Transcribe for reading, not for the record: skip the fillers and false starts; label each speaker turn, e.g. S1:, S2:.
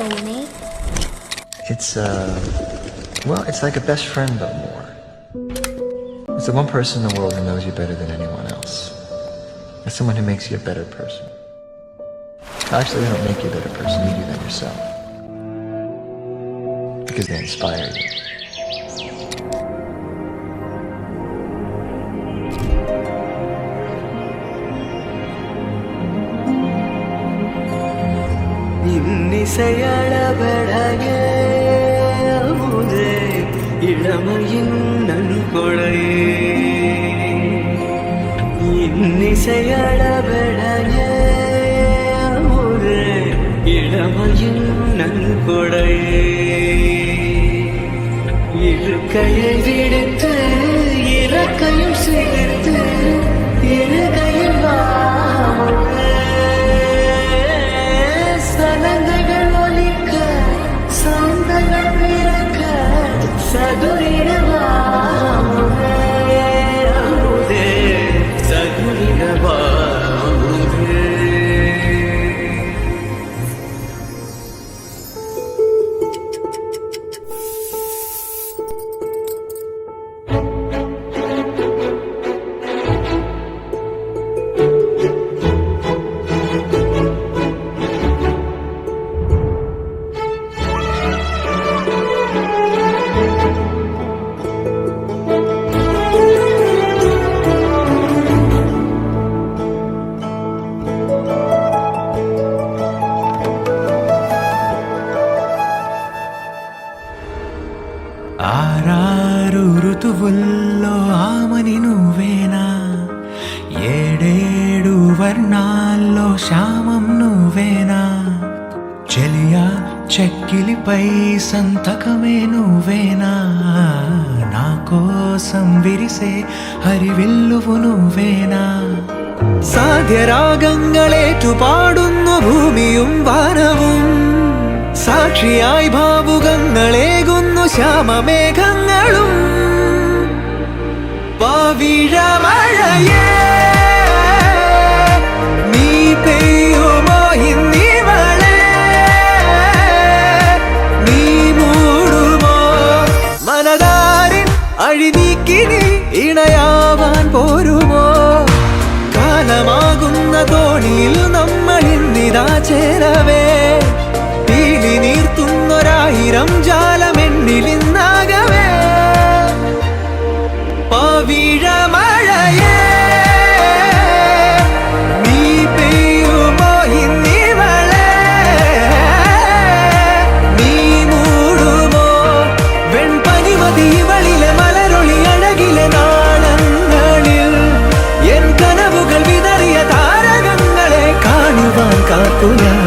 S1: soulmate?
S2: It's like a best friend, but more. It's the one person in the world who knows you better than anyone else. It's someone who makes you a better person. Actually, they don't make you a better person, you do that yourself. Because they inspire you.
S3: இன்னிசையளபடையே அமுதே இளமையின் நன்கொடையே இன்னிசையளபடையே அமுதே இளமையின் நன்கொடையே இருக்கையை விடுத்து இறக்கையும் சேர்த்து இருகையில்
S4: ఆరారు ఋతువుల్లో ఆమని నువ్వేనా ఏడేడు వర్ణాల్లో శ్యామం నువ్వేనా చెలియా చెక్కిలిపై సంతకమే నువ్వేనా నా కోసం విరిసే హరివిల్లువు నువ్వేనా സാധ്യരാഗങ്ങളേറ്റു പാടുന്നു ഭൂമിയും വാനവും സാക്ഷിയായി ഭാവുകങ്ങളേകുന്നു ശ്യാമമേഘങ്ങളും പവിഴമഴയേ നീ പെയ്യുമോ ഇന്നിവളെ നീ മൂടുമോ മനതാരിൻ അഴിനീക്കിനി ഇണയാവാൻ പോരുമോ കാലമാകുന്ന തോണിയിൽ നമ്മൾ ഇന്നിതാ ചേരവേ പീലി നീർത്തുന്നൊരായിരം ജാലമെന്നിലിന്നാകവേ പവിഴമഴയേ നീ പെയ്യുമോ ഇന്നിവളെ നീ മൂടുമോ വെൺപനിമതി ഇവളിലെ മലരൊളി അഴകിലെ നാളങ്ങളിൽ എൻ കനവുകൾ വിതറിയ താരകങ്ങളെ കാണുവാൻ കാത്തു ഞാൻ